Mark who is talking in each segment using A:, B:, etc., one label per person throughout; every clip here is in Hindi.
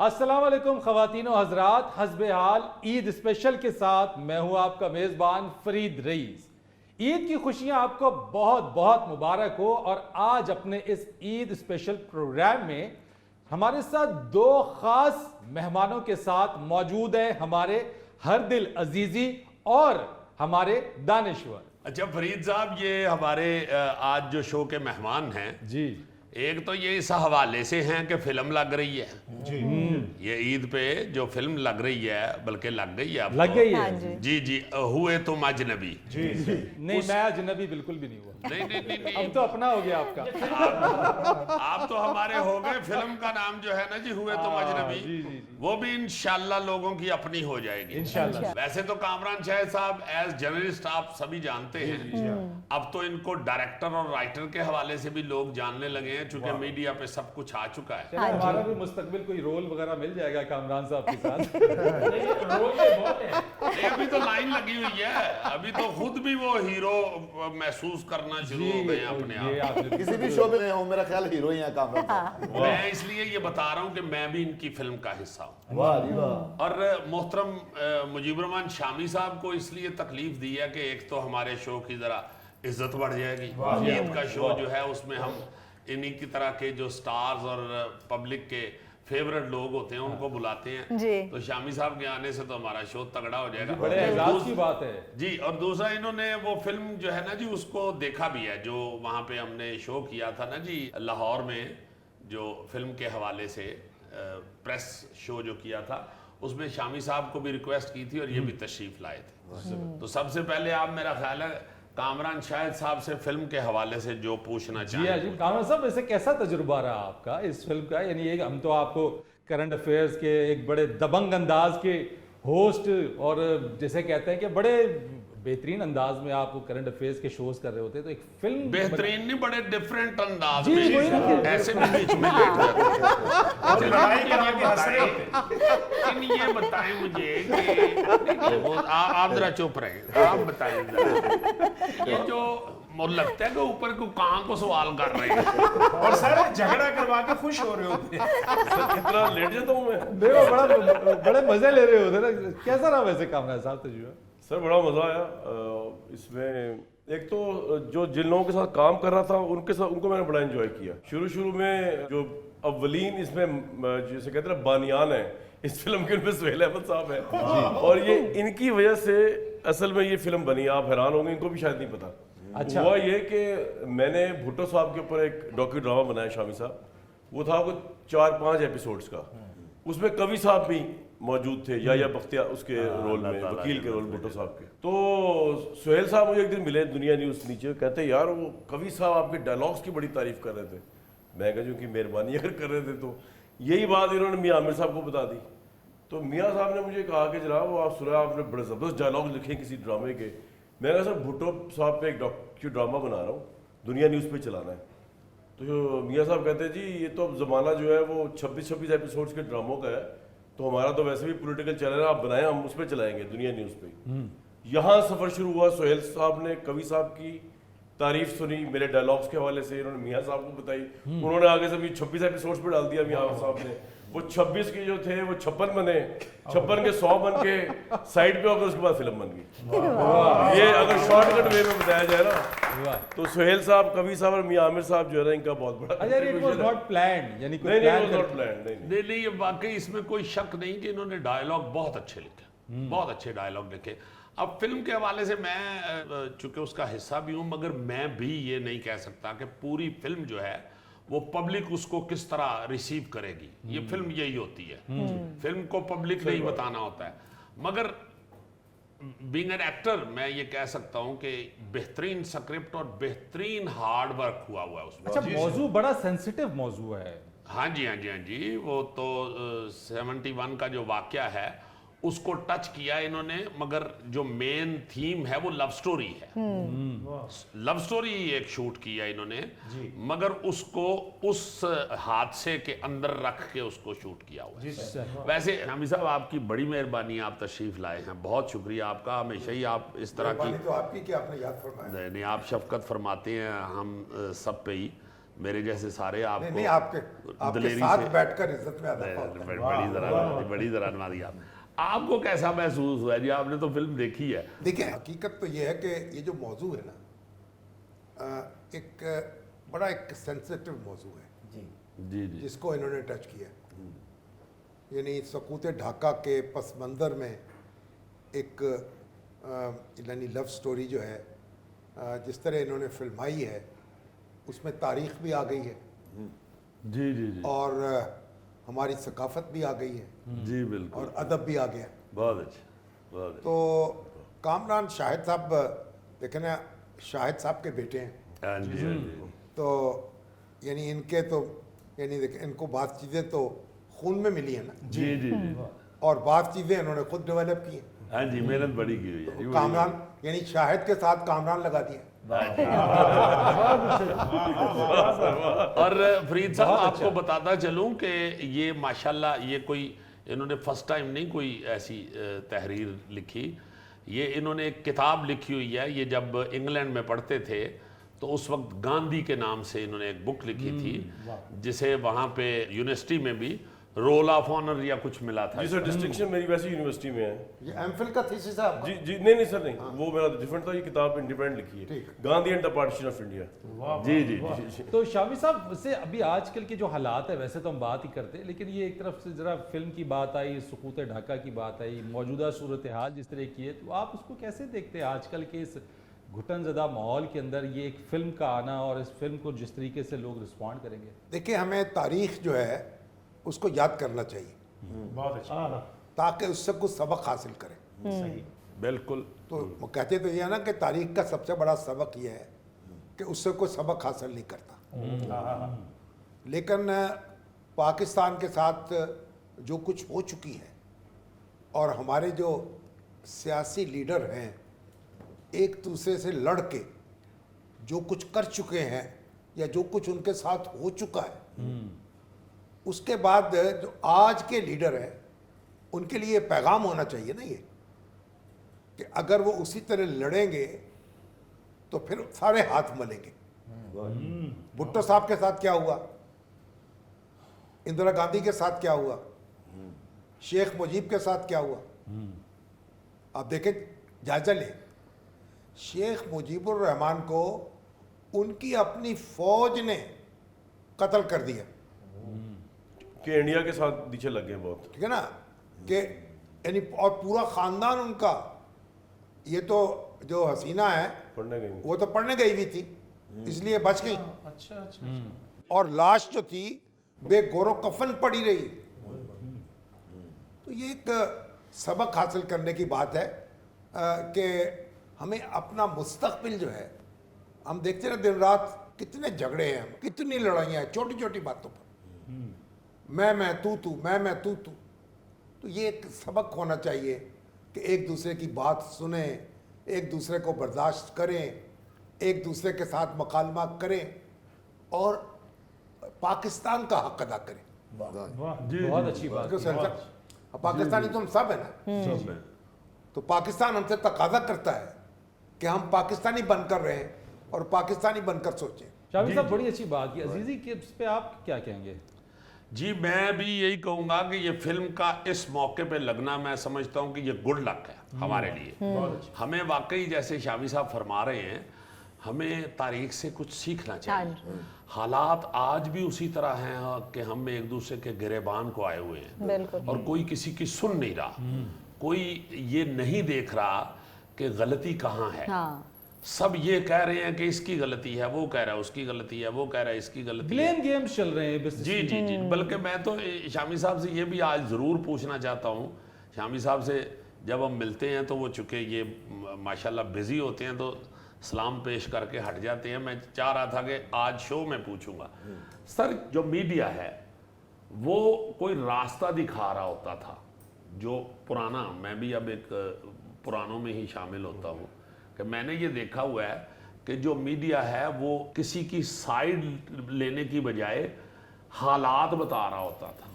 A: अस्सलाम वालेकुम ख़वातीन व हज़रात, हस्बे हाल ईद स्पेशल के साथ मैं हूं आपका मेज़बान फरीद रईस। ईद की खुशियां आपको बहुत बहुत मुबारक हो। और आज अपने इस ईद स्पेशल प्रोग्राम में हमारे साथ दो ख़ास मेहमानों के साथ मौजूद हैं हमारे हर दिल अजीज़ी और हमारे दानिश्वर।
B: अच्छा फरीद साहब, ये हमारे आज जो शो के मेहमान हैं
A: जी,
B: एक तो ये इस हवाले से हैं कि फिल्म लग रही है
C: जी।
B: ये ईद पे जो फिल्म लग रही है, बल्कि लग गई है अब
A: लग
B: तो।
A: गई है।
D: हाँ जी।
B: जी जी, हुए तुम अजनबी।
C: जी जी।
A: नहीं, मैं अजनबी बिल्कुल भी नहीं हुआ।
B: नहीं नहीं नहीं, नहीं।
A: अब तो अपना हो गया आपका।
B: आप तो हमारे हो गए। फिल्म का नाम जो है ना जी, हुए तुम अजनबी,
A: जी, जी, जी।
B: वो भी इंशाल्लाह लोगों की अपनी हो जाएगी
A: इंशाल्लाह।
B: वैसे तो कामरान शाहिद साहब एज जर्नलिस्ट आप सभी जानते हैं। अब तो इनको डायरेक्टर और राइटर के हवाले से भी लोग जानने लगे हैं, चूंकि मीडिया पे सब कुछ आ चुका है।
A: चलो, हमारा भी मुस्तकबिल कोई रोल वगैरह मिल जाएगा कामरान साहब के साथ।
B: नहीं, अभी तो लाइन लगी हुई है, अभी तो खुद भी वो हीरो महसूस करना शुरू हो गए हैं अपने
A: ये
B: आप।
A: आपने
C: किसी भी शो में हो, मेरा ख्याल हीरो ही है कामरान साहब।
B: मैं इसलिए ये बता रहा हूँ कि मैं भी इनकी फिल्म का हिस्सा हूँ।
C: वाह जी वाह।
B: और मोहतरम मुजीबर रहमान शामी साहब को इसलिए तकलीफ दी है कि एक तो हमारे शो की जरा इज्जत बढ़ जाएगी। ईद का शो जो है उसमें हम इन्हीं की तरह के जो स्टार्स और पब्लिक के फेवरेट लोग होते हैं उनको बुलाते हैं
D: जी।
B: तो शामी साहब के आने से तो हमारा शो तगड़ा हो जाएगा।
A: बड़े एजाज की बात है।
B: जी, और दूसरा इन्होंने वो फिल्म जो है ना जी उसको देखा भी है, जो वहाँ पे हमने शो किया था ना जी लाहौर में, जो फिल्म के हवाले से प्रेस शो जो किया था, उसमें शामी साहब को भी रिक्वेस्ट की थी और ये भी तशरीफ लाए थे। तो सबसे पहले आप, मेरा ख्याल है, कामरान शाहिद साहब से फिल्म के हवाले से जो पूछना
A: जी हाँ
B: चाहिए।
A: जी, कामरान साहब, वैसे कैसा तजुर्बा रहा आपका इस फिल्म का? यानी एक हम तो आपको करंट अफेयर्स के एक बड़े दबंग अंदाज के होस्ट, और जैसे कहते हैं कि बड़े बेहतरीन अंदाज में आप करंट अफेयर्स के शोज कर रहे होते हैं, तो एक फिल्म
B: बेहतरीन नहीं, बड़े डिफरेंट अंदाज
A: जी,
B: में
A: वही ना।
B: ऐसे में बीच में लेट जाते हैं।
C: और लड़ाई करा के हंस रहे होते।
B: लेकिन ये बताएं मुझे कि आप जरा चुप रहे, आप बताएं जरा। ये जो मुझे लगता है कि ऊपर को कहाँ को सवाल कर रहे हैं
E: और सर झगड़ा करवा के खुश हो रहे होते हैं।
C: कितना लेट जाता हूँ मैं।
A: देखो, बड़े मजे ले रहे होते ना। कैसा रहा वैसे कामरान साहब तजुर्बा?
F: सर बड़ा मज़ा आया इसमें। एक तो जो जिन लोगों के साथ काम कर रहा था उनको मैंने बड़ा एंजॉय किया। शुरू में जो अव्वलीन इसमें जैसे कहते हैं ना बानियान है इस फिल्म के, उनमें सुहेल अहमद साहब है और ये इनकी वजह से असल में ये फिल्म बनी। आप हैरान होंगे, इनको भी शायद नहीं पता।
A: अच्छा।
F: हुआ ये कि मैंने भुट्टो साहब के ऊपर एक डॉक्यू ड्रामा बनाया शामी साहब, वो था कुछ 4-5 एपिसोड्स का। उसमें कवि साहब भी मौजूद थे, या बख्तियार उसके रोल में, वकील के रोल, भुट्टो साहब के। तो सुहेल साहब मुझे एक दिन मिले दुनिया न्यूज़ नीचे, कहते यार वो कवि साहब आपके डायलॉग्स की बड़ी तारीफ कर रहे थे। मैं कहा कि मेहरबानी अगर कर रहे थे तो। यही बात इन्होंने मियां आमिर साहब को बता दी। तो मियां साहब ने मुझे कहा कि जनाब वो आप सुना, आपने बड़े ज़बरदस्त डायलॉग लिखे किसी ड्रामे के। मैं कहा सर भुट्टो साहब पे एक डॉक्यू ड्रामा बना रहा हूँ, दुनिया न्यूज़ पे चलाना है। तो जो मियाँ साहब कहते हैं जी ये तो अब ज़माना जो है वो 26 एपिसोड्स के ड्रामों का है, तो हमारा तो वैसे भी पॉलिटिकल चैनल है, आप बनाएं, हम उस पर चलाएंगे दुनिया न्यूज़ पे। यहाँ सफ़र शुरू हुआ। सुहेल साहब ने कवि साहब की तारीफ सुनी मेरे डायलॉग्स के हवाले से, इन्होंने मियाँ साहब को बताई, उन्होंने आगे से भी 26 एपिसोड्स पे डाल दिया मियाँ साहब ने। वो 26 के जो थे वो 56 बने, 56 के 100 बन के साइड पे होकर उसके बाद फिल्म बन गई। ये अगर शॉर्टकट वे में बताया जाए ना, तो सुहेल साहब, कवि साहब और मियां आमिर साहब जो है ना, इनका बहुत बड़ा
A: अच्छा, इट वाज नॉट प्लान्ड, यानी कोई
F: नहीं,
A: प्लान
F: नॉट प्लान नहीं।
B: नहीं, ये वाकई इसमें कोई शक नहीं कि इन्होंने डायलॉग बहुत अच्छे लिखे, बहुत अच्छे डायलॉग लिखे। अब फिल्म के हवाले से मैं चूंकि उसका हिस्सा भी हूं, मगर मैं भी ये नहीं कह सकता कि पूरी फिल्म जो है वो पब्लिक उसको किस तरह रिसीव करेगी। ये फिल्म यही होती है, फिल्म को पब्लिक नहीं बताना होता है। मगर बीइंग एन एक्टर मैं ये कह सकता हूं कि बेहतरीन स्क्रिप्ट और बेहतरीन हार्ड वर्क हुआ है उसमें।
A: अच्छा, मौजू बड़ा सेंसिटिव मौजू है।
B: हाँ जी, हाँ जी, हाँ जी। वो तो 71 का जो वाकया है उसको टच किया इन्होंने, मगर जो मेन थीम है वो लव स्टोरी है। लव स्टोरी एक शूट किया इन्होंने, मगर उसको उस हादसे के अंदर रख के उसको शूट किया हुआ है। वैसे हामिद साहब आपकी बड़ी मेहरबानी, आप तशरीफ लाए हैं, बहुत शुक्रिया आपका। हमेशा ही आप इस तरह की
E: तो आपकी कि आपने याद फरमाया।
B: नहीं, आप शफकत फरमाते हैं हम सब पे ही। मेरे जैसे सारे आपको
D: नहीं आपके
B: दलेरी
D: साथ
B: से-
D: बैठकर इज्जत में अदा होता है।
B: बड़ी दरानवादी आपको कैसा महसूस हुआ जी? आपने तो फिल्म देखी है।
D: देखिए हकीकत तो ये है कि ये जो मौजू है ना एक बड़ा एक सेंसिटिव मौजू है
B: जी जी
D: जिसको इन्होंने टच किया। यानी सकूत ढाका के पस मंज़र में एक यानी लव स्टोरी जो है जिस तरह इन्होंने फिल्माई है उसमें तारीख़ भी आ गई है
B: जी जी जी
D: और हमारी सकाफत भी आ गई है
B: जी बिल्कुल,
D: और अदब भी आ गया।
B: बहुत अच्छा, बहुत अच्छा।
D: तो कामरान शाहिद साहब देखें ना, शाहिद साहब के बेटे हैं,
B: हाँ जी हाँ जी
D: तो यानी इनके तो यानी देखें इनको बात चीज़ें तो खून में मिली है ना,
B: जी जी जी
D: और बात चीज़ें इन्होंने खुद डेवलप की हैं।
B: हाँ जी, मेहनत बड़ी की हुई है जी, बड़ी-
D: कामरान यानी शाहिद के साथ कामरान लगा दिए।
B: और फरीद साहब आपको बताता चलूं कि ये माशाल्लाह ये कोई इन्होंने फर्स्ट टाइम नहीं कोई ऐसी तहरीर लिखी, ये इन्होंने एक किताब लिखी हुई है। ये जब इंग्लैंड में पढ़ते थे तो उस वक्त गांधी के नाम से इन्होंने एक बुक लिखी थी जिसे वहाँ पे यूनिवर्सिटी में भी रोल ऑफ ऑनर या कुछ मिला था।
F: जी सर, डिस्टिंक्शन मेरी वैसे यूनिवर्सिटी में है।
D: ये एमफिल का थीसिस है आपका?
F: जी जी नहीं सर नहीं, वो मेरा डिफरेंट था। ये किताब इंडिपेंडेंट लिखी है,
D: ठीक।
F: Gandhi and the partition of India.
B: जी जी जी
A: तो शामी साहब से अभी आजकल के जो हालात है वैसे तो हम बात ही करते हैं, लेकिन ये एक तरफ से जरा फिल्म की बात आई, सुकूत ढाका की बात आई, मौजूदा सूरत हाल जिस तरह की है, तो आप उसको कैसे देखते हैं आजकल के इस घुटनज़दा माहौल के अंदर ये एक फिल्म का आना और इस फिल्म को जिस तरीके से लोग रिस्पॉन्ड करेंगे?
D: देखिए हमें तारीख जो है उसको याद करना चाहिए
E: बहुत अच्छा।
D: ताकि उससे कुछ सबक हासिल करें।
E: सही।
B: बिल्कुल।
D: तो वो कहते तो ये है ना कि तारीख का सबसे बड़ा सबक ये है कि उससे कोई सबक हासिल नहीं करता। लेकिन पाकिस्तान के साथ जो कुछ हो चुकी है और हमारे जो सियासी लीडर हैं एक दूसरे से लड़ के जो कुछ कर चुके हैं या जो कुछ उनके साथ हो चुका है, उसके बाद जो आज के लीडर हैं उनके लिए पैगाम होना चाहिए ना ये कि अगर वो उसी तरह लड़ेंगे तो फिर सारे हाथ मलेंगे। भुट्टो साहब के साथ क्या हुआ, इंदिरा गांधी के साथ क्या हुआ, शेख मुजीब के साथ क्या हुआ, आप देखें जायजा लें। शेख मुजीबुर रहमान को उनकी अपनी फौज ने कत्ल कर दिया,
F: कि इंडिया के साथ पीछे लग गए बहुत।
D: ठीक है ना, कि यानी और पूरा खानदान उनका, ये तो जो हसीना है
F: पढ़ने गए
D: वो तो पढ़ने गई हुई थी इसलिए बच गई,
E: अच्छा अच्छा।
D: और लाश जो थी बेगोरो कफन पड़ी रही। तो ये एक सबक हासिल करने की बात है कि हमें अपना मुस्तकबिल जो है, हम देखते रहे दिन रात कितने झगड़े हैं, कितनी लड़ाइयाँ हैं छोटी छोटी बातों पर, मैं तू मैं तू। तो ये एक सबक होना चाहिए कि एक दूसरे की बात सुने, एक दूसरे को बर्दाश्त करें, एक दूसरे के साथ मुकालमा करें और पाकिस्तान का हक अदा करें।
A: बहुत अच्छी बात।
D: क्यों सर, पाकिस्तानी तो हम सब है ना,
B: सब में।
D: तो पाकिस्तान हमसे तकाजा करता है कि हम पाकिस्तानी बनकर रहें और पाकिस्तानी बनकर सोचें।
A: शामी साहब बड़ी अच्छी बात की। अजीजी के इस पे आप क्या कहेंगे?
B: जी मैं भी यही कहूँगा कि ये फिल्म का इस मौके पे लगना, मैं समझता हूँ कि ये गुड लक है हमारे लिए। हमें वाकई जैसे शामी साहब फरमा रहे हैं, हमें तारीख से कुछ सीखना चाहिए। हालात आज भी उसी तरह हैं कि हम एक दूसरे के गिरेबान को आए हुए हैं और कोई किसी की सुन नहीं रहा, कोई ये नहीं देख रहा कि गलती कहाँ है। सब ये कह रहे हैं कि इसकी गलती है, वो कह रहा है उसकी गलती है, वो कह रहा है इसकी गलती है।
A: ब्लेम गेम्स चल रहे हैं बस।
B: जी जी जी, बल्कि मैं तो शामी साहब से ये भी आज ज़रूर पूछना चाहता हूँ। शामी साहब से जब हम मिलते हैं तो वो चूँकि ये माशाल्लाह बिज़ी होते हैं तो सलाम पेश करके हट जाते हैं। मैं चाह रहा था कि आज शो में पूछूंगा सर, जो मीडिया है वो कोई रास्ता दिखा रहा होता था जो पुराना, मैं भी अब एक पुरानों में ही शामिल होता हूँ कि मैंने ये देखा हुआ है कि जो मीडिया है वो किसी की साइड लेने की बजाय हालात बता रहा होता था,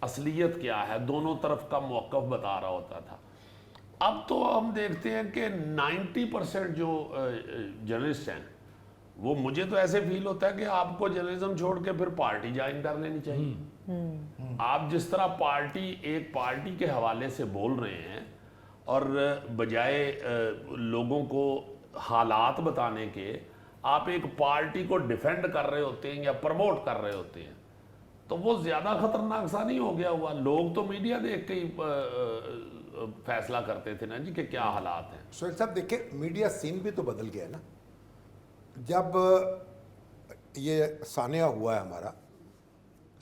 B: असलियत क्या है, दोनों तरफ का मौक़िफ़ बता रहा होता था। अब तो हम देखते हैं कि 90% जो जर्नलिस्ट हैं वो मुझे तो ऐसे फील होता है कि आपको जर्नलिज्म छोड़ के फिर पार्टी ज्वाइन कर लेनी चाहिए। आप जिस तरह एक पार्टी के हवाले से बोल रहे हैं और बजाय लोगों को हालात बताने के आप एक पार्टी को डिफेंड कर रहे होते हैं या प्रमोट कर रहे होते हैं, तो वो ज्यादा खतरनाक सा नहीं हो गया हुआ? लोग तो मीडिया देख के ही फैसला करते थे ना जी कि क्या हालात हैं।
D: सोहेल साहब देखिए, मीडिया सीन भी तो बदल गया है ना। जब ये सानिया हुआ है हमारा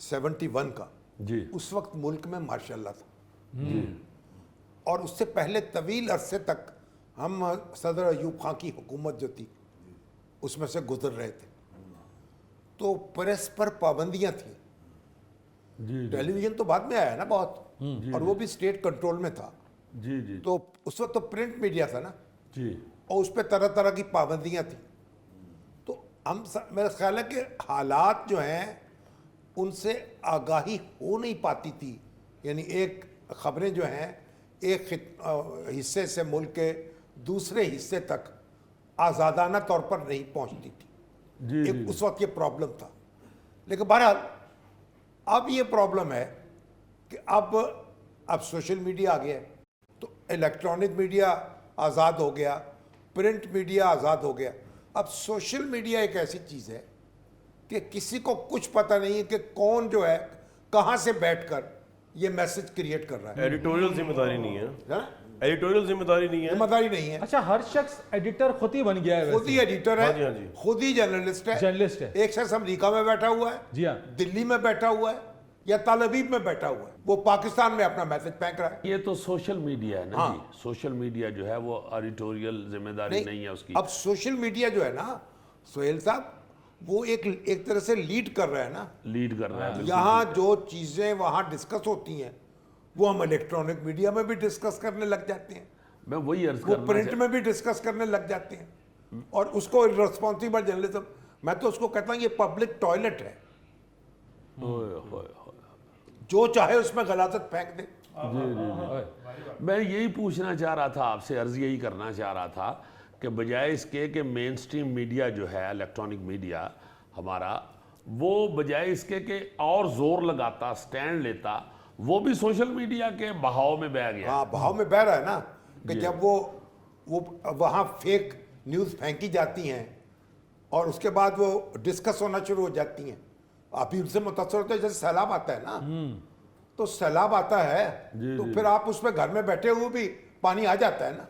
D: 71 का
B: जी,
D: उस वक्त मुल्क में मार्शल था और उससे पहले तवील अरसे तक हम सदर अयूब खां की हुकूमत जो थी उसमें से गुजर रहे थे, तो प्रेस पर पाबंदियां थी। टेलीविजन तो बाद में आया ना बहुत, और वो भी स्टेट कंट्रोल में था।
B: जी जी
D: तो उस वक्त तो प्रिंट मीडिया था ना,
B: जी,
D: और उस पर तरह तरह की पाबंदियां थी। तो मेरा ख्याल है कि हालात जो हैं उनसे आगाही हो नहीं पाती थी, यानी एक खबरें जो हैं एक हिस्से से मुल्क के दूसरे हिस्से तक आज़ादाना तौर पर नहीं पहुंचती थी।
B: जी,
D: एक उस वक्त ये प्रॉब्लम था। लेकिन बहरहाल अब ये प्रॉब्लम है कि अब सोशल मीडिया आ गया है, तो इलेक्ट्रॉनिक मीडिया आज़ाद हो गया, प्रिंट मीडिया आज़ाद हो गया। अब सोशल मीडिया एक ऐसी चीज़ है कि किसी को कुछ पता नहीं है कि कौन जो है कहाँ से बैठकर ये मैसेज क्रिएट कर रहा है।
F: एडिटोरियल जिम्मेदारी नहीं है,
D: हाँ?
F: एडिटोरियल जिम्मेदारी नहीं है।
D: जिम्मेदारी नहीं है।
A: अच्छा, हर शख्स एडिटर खुद ही बन गया है,
D: खुद ही
A: वैसे
D: एडिटर
F: हाँ जी,
D: है,
F: हाँ जी।
D: खुद ही जर्नलिस्ट है।
A: जर्नलिस्ट है।
D: एक शख्स अमेरिका में बैठा हुआ है,
A: जी हाँ।
D: दिल्ली में बैठा हुआ है या तल अवीव में बैठा हुआ है, वो पाकिस्तान में अपना मैसेज फेंक रहा है।
B: ये तो सोशल मीडिया है ना
D: हाँ।
B: जी। सोशल मीडिया जो है वो एडिटोरियल जिम्मेदारी नहीं है उसकी।
D: अब सोशल मीडिया जो है ना सोहेल साहब, वो एक तरह से लीड कर रहा है ना।
B: लीड कर रहा है।
D: यहाँ जो चीजें वहाँ डिस्कस होती हैं वो हम इलेक्ट्रॉनिक मीडिया में भी डिस्कस करने लग जाते हैं,
B: मैं वही अर्ज
D: वो
B: करना
D: प्रिंट में भी डिस्कस करने लग जाते हैं। और उसको रिस्पॉन्सिबल जर्नलिज्म, मैं तो उसको कहता हूँ ये पब्लिक टॉयलेट है,
B: ओए होए होए।
D: जो चाहे उसमें गलाजत फेंक दे।
B: मैं यही पूछना चाह रहा था आपसे, अर्ज यही करना चाह रहा था कि बजाय इसके कि मेन स्ट्रीम मीडिया जो है इलेक्ट्रॉनिक मीडिया हमारा, वो बजाय इसके कि और जोर लगाता, स्टैंड लेता, वो भी सोशल मीडिया के बहाव में बह गया।
D: हाँ, भाव में बह रहा है ना कि जब वो वहाँ फेक न्यूज़ फेंकी जाती हैं और उसके बाद वो डिस्कस होना शुरू हो जाती हैं। आप भी उनसे मुतासर होते हैं। जैसे सैलाब आता है ना, तो सैलाब आता है तो फिर आप उसमें घर में बैठे हुए भी पानी आ जाता है ना।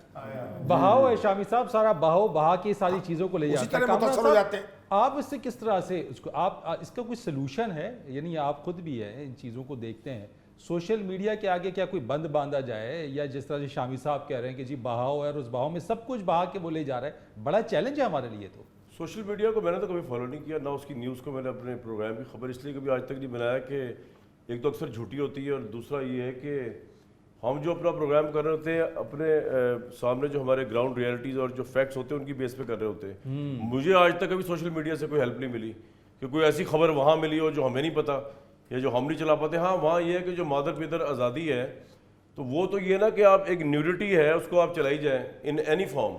A: बहाव है शामी साहब, सारा बहाव बहा के सारी चीजों को ले
D: उसी
A: जाता है।
D: तरह
A: कामरान
D: मुतासर हो
A: साहब,
D: जाते हैं।
A: आप इससे किस तरह से उसको आप इसका कोई सोल्यूशन है? यानी आप खुद भी है इन चीज़ों को देखते हैं, सोशल मीडिया के आगे क्या कोई बंद बांधा जाए, या जिस तरह से शामी साहब कह रहे हैं कि जी बहाव है और उस बहाव में सब कुछ बहा के बोले जा रहा है, बड़ा चैलेंज है हमारे लिए। तो
F: सोशल मीडिया को मैंने तो कभी फॉलो नहीं किया, ना उसकी न्यूज़ को मैंने अपने प्रोग्राम की खबर इसलिए कभी आज तक नहीं बनाया कि एक तो अक्सर झूठी होती है, और दूसरा ये है कि हम जो अपना प्रोग्राम कर रहे होते हैं अपने सामने जो हमारे ग्राउंड रियलिटीज़ और जो फैक्ट्स होते हैं उनकी बेस पे कर रहे होते हैं। मुझे आज तक कभी सोशल मीडिया से कोई हेल्प नहीं मिली कि कोई ऐसी खबर वहाँ मिली हो जो हमें नहीं पता या जो हम नहीं चला पाते। हाँ, वहाँ ये है कि जो मादर पिदर आज़ादी है, तो वो तो ये ना कि आप एक न्यूडिटी है उसको आप चलाई जाए इन एनी फॉर्म,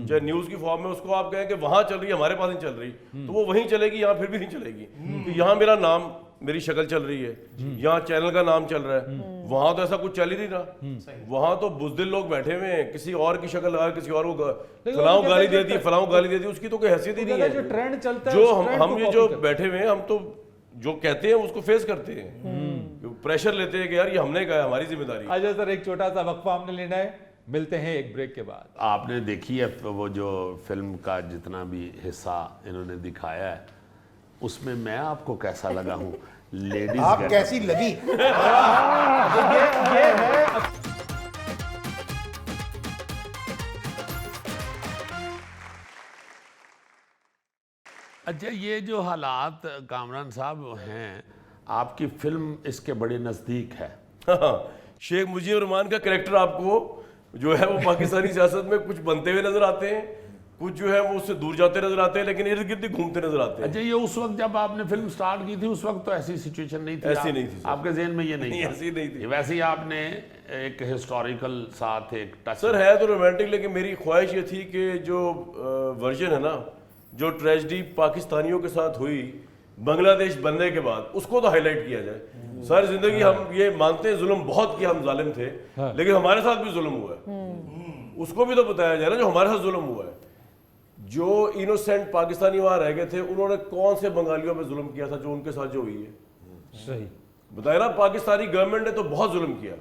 F: चाहे न्यूज़ की फॉर्म में उसको आप कहें कि वहाँ चल रही है, हमारे पास नहीं चल रही, तो वो वहीं चलेगी, यहाँ फिर भी नहीं चलेगी। तो यहाँ मेरा नाम, मेरी शक्ल चल रही है, यहाँ चैनल का नाम चल रहा है, वहाँ तो ऐसा कुछ चल ही नहीं रहा। वहाँ तो बुज़दिल लोग बैठे हुए हैं, किसी और की शक्ल लगा किसी और को फलाओ गाली दे दी, फलाओ गाली दे दी, उसकी तो कोई हैसियत ही नहीं है।
A: जो ट्रेंड चलता है,
F: जो
A: उस ट्रेंड
F: हम
A: को
F: ये
A: कॉपी
F: जो
A: करते हैं।
F: बैठे हुए हैं, हम तो जो कहते हैं उसको फेस करते हैं, प्रेशर लेते हैं कि यार ये हमने कहा है, हमारी जिम्मेदारी।
A: अच्छा सर, एक छोटा सा वक्फा हमने लेना है, मिलते हैं एक ब्रेक के बाद।
B: आपने देखी है वो जो फिल्म का जितना भी हिस्सा इन्होंने दिखाया है, उसमें मैं आपको कैसा लगा हूँ? लेडीज
D: आप कैसी लगी?
A: ये है
B: अच्छा, ये जो हालात कामरान साहब हैं, आपकी फिल्म इसके बड़े नज़दीक है।
F: हाँ, शेख मुजीब रहमान का कैरेक्टर आपको जो है वो पाकिस्तानी सियासत में कुछ बनते हुए नजर आते हैं, कुछ जो है वो उससे दूर जाते नजर आते हैं, लेकिन इर्द गिर्द घूमते नजर आते हैं।
B: अच्छा, ये उस वक्त जब आपने फिल्म स्टार्ट की थी उस वक्त तो ऐसी सिचुएशन नहीं थी?
F: ऐसी नहीं थी सर।
B: आपके जहन में ये नहीं था?
F: ऐसी नहीं थी।
B: वैसे ही आपने एक हिस्टोरिकल साथ एक टच।
F: सर है तो रोमांटिक, लेकिन मेरी ख्वाहिश ये थी कि जो वर्जन है ना जो ट्रेजेडी पाकिस्तानियों के साथ हुई बांग्लादेश बनने के बाद, उसको तो हाईलाइट किया जाए। सारी जिंदगी हम ये मानते हैं जुल्म बहुत किया, हम जालिम थे, लेकिन हमारे साथ भी जुल्म हुआ है, उसको भी तो बताया जाए ना जो हमारे साथ जुल्म हुआ है। जो इनोसेंट पाकिस्तानी वहां रह गए थे, उन्होंने कौन से बंगालियों पे जुल्म किया था जो उनके साथ जो हुई है?
A: सही
F: बताया ना, पाकिस्तानी गवर्नमेंट ने तो बहुत जुल्म किया,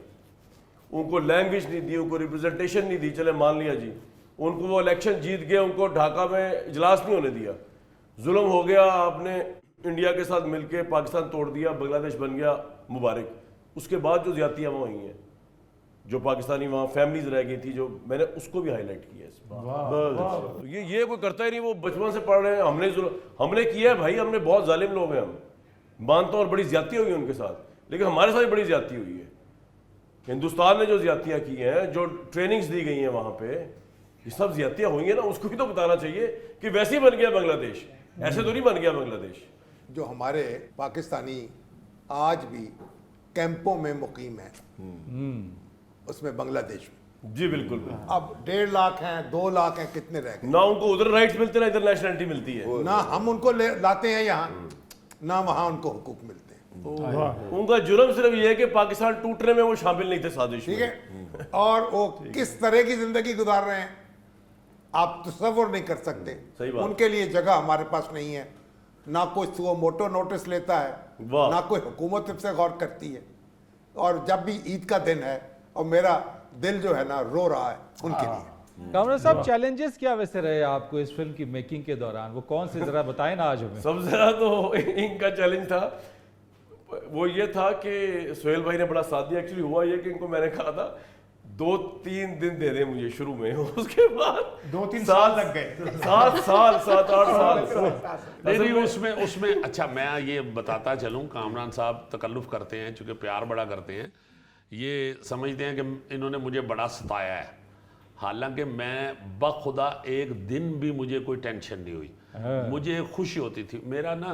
F: उनको लैंग्वेज नहीं दी, उनको रिप्रेजेंटेशन नहीं दी, चले मान लिया जी, उनको वो इलेक्शन जीत गए, उनको ढाका में इजलास नहीं होने दिया, जुल्म हो गया, आपने इंडिया के साथ मिलके पाकिस्तान तोड़ दिया, बांग्लादेश बन गया, मुबारक। उसके बाद जो ज्यादतियां वहाँ हुई हैं, जो पाकिस्तानी वहाँ फैमिलीज रह गई थी, जो मैंने उसको भी हाईलाइट किया है। बस ये कोई करता ही नहीं, वो बचपन से पढ़ रहे हैं, हमने किया है भाई, हमने बहुत जालिम लोग हैं, हम मानता हूँ, और बड़ी ज्यादती हुई उनके साथ, लेकिन हमारे साथ भी बड़ी ज्यादती हुई है। हिंदुस्तान ने जो ज्यादतियां की हैं, जो ट्रेनिंग्स दी गई हैं वहाँ पे, ये सब ज्यादतियां हुई हैं ना, उसको भी तो बताना चाहिए कि वैसे ही बन गया बांग्लादेश, ऐसे तो नहीं बन गया बांग्लादेश।
D: जो हमारे पाकिस्तानी आज भी कैंपों में मुकीम है, उसमें बांग्लादेश में
F: जी बिल्कुल।
D: अब 1.5 लाख हैं, 2 लाख हैं, कितने रह गए?
F: ना उनको उधर राइट्स मिलते ना इधर नेशनलिटी मिलती है,
D: ना हम उनको लाते हैं यहाँ, ना वहाँ उनको हुकूक मिलते हैं।
F: उनका जुर्म सिर्फ ये है कि पाकिस्तान टूटने में वो शामिल नहीं थे साजिश
D: ठीक
F: में।
D: है, और वो किस तरह की जिंदगी गुजार रहे हैं आप तसव्वुर नहीं कर सकते।
F: सही बात।
D: उनके लिए जगह हमारे पास नहीं है, ना कोई वो मोटो नोटिस लेता है,
F: वाह।
D: ना कोई हुकूमत इससे गौर करती है। और जब भी ईद का दिन है और मेरा दिल जो है ना रो रहा है उनके लिए।
A: कामरान साहब, चैलेंजेस क्या वैसे रहे आपको इस फिल्म की मेकिंग के दौरान, वो कौन से जरा बताएं ना आज हमें।
F: सबसे ज्यादा तो इनका चैलेंज था, वो ये था कि सोहेल भाई ने बड़ा साथ दिया। एक्चुअली हुआ ये कि इनको मैंने कहा था 2-3 दिन दे दें मुझे शुरू में, उसके बाद
E: 2-3 साल लग गए।
F: 7 साल 7-8 साल।
B: नहीं, उसमें अच्छा मैं ये बताता चलूं, कामरान साहब तकल्लुफ करते हैं, चूंकि प्यार बड़ा करते हैं, ये समझते हैं कि इन्होंने मुझे बड़ा सताया है, हालांकि मैं बखुदा एक दिन भी मुझे कोई टेंशन नहीं हुई, मुझे खुशी होती थी। मेरा ना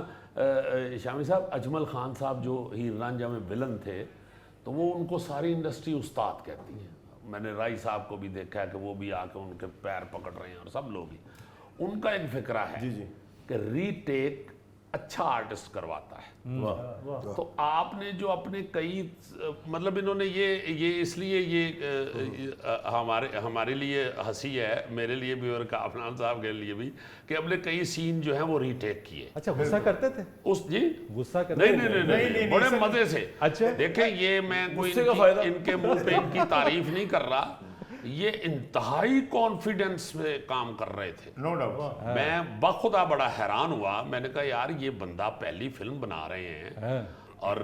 B: शामी साहब, अजमल खान साहब जो हीर रांझा में विलन थे, तो वो उनको सारी इंडस्ट्री उस्ताद कहती है। मैंने राय साहब को भी देखा है कि वो भी आके उनके पैर पकड़ रहे हैं, और सब लोग ही, उनका एक फिक्रा है
F: जी जी
B: कि रीटेक अच्छा आर्टिस्ट करवाता है। तो आपने जो अपने कई मतलब इन्होंने ये इसलिए ये हमारे लिए हंसी है, मेरे लिए भी और कामरान साहब के लिए भी, कि हमने कई सीन जो हैं वो रीटेक किए।
A: अच्छा, गुस्सा करते थे
B: उस जी
A: गुस्सा करते
B: नहीं, बड़े मजे से।
A: अच्छा।
B: देखें, ये मैं कोई
F: गुस्से का फायदा।
B: इनके मुंह पे इनकी तारीफ नहीं कर रहा, ये इंतहाई कॉन्फिडेंस में काम कर रहे थे।
E: No doubt.
B: मैं बखुदा बड़ा हैरान हुआ, मैंने कहा यार ये बंदा पहली फिल्म बना रहे हैं और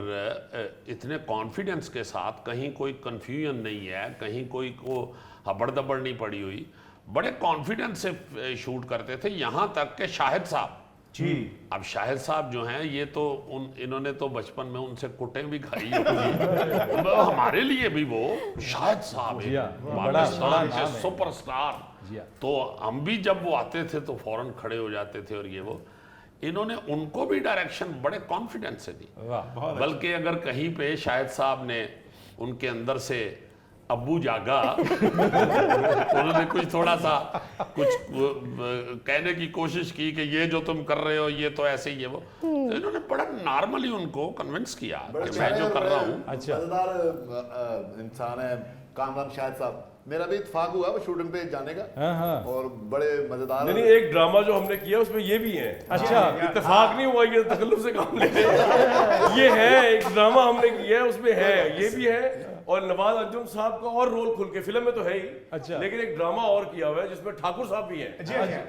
B: इतने कॉन्फिडेंस के साथ, कहीं कोई कंफ्यूजन नहीं है, कहीं कोई को हबड़-दबड़ नहीं पड़ी हुई, बड़े कॉन्फिडेंस से शूट करते थे। यहाँ तक कि शाहिद साहब
E: जी,
B: अब शाहिद साहब जो हैं, ये तो इन्होंने तो बचपन में उनसे कुटें भी खाई होंगी। हमारे लिए भी वो शाहिद साहब
A: जी हाँ,
B: पाकिस्तान
A: बड़ा
B: के
A: नाम है।
B: सुपरस्टार,
A: जी हाँ।
B: तो हम भी जब वो आते थे तो फौरन खड़े हो जाते थे। और ये वो इन्होंने उनको भी डायरेक्शन बड़े कॉन्फिडेंस से दी,
A: वाह।
B: बल्कि अगर कहीं पे शाहिद साहब ने उनके अंदर से अब्बू जागा तो उन्होंने कुछ थोड़ा सा कुछ कहने की कोशिश की कि ये जो तुम कर रहे हो ये तो ऐसे ही है वो, तो इन्होंने बड़ा नॉर्मली उनको कन्विंस किया कि मैं जो कर रहा हूँ।
A: अच्छा।
C: मजेदार इंसान है कामरान शाहिद साहब। मेरा भी इत्तेफाक हुआ वो शूटिंग पे जाने का, और बड़े मजेदार।
F: नहीं, एक ड्रामा जो हमने किया उसमें ये भी है।
A: अच्छा।
F: इत्तेफाक नहीं हुआ, ये तकल्लुफ से काम लेते हैं। ये है एक ड्रामा हमने किया है, उसमें है ये भी है, और नवाज अंजुम साहब का और रोल खुल के, फिल्म में तो है ही,
A: अच्छा।
F: लेकिन एक ड्रामा और किया हुआ है जिसमें ठाकुर साहब भी हैं।
E: जी अच्छा।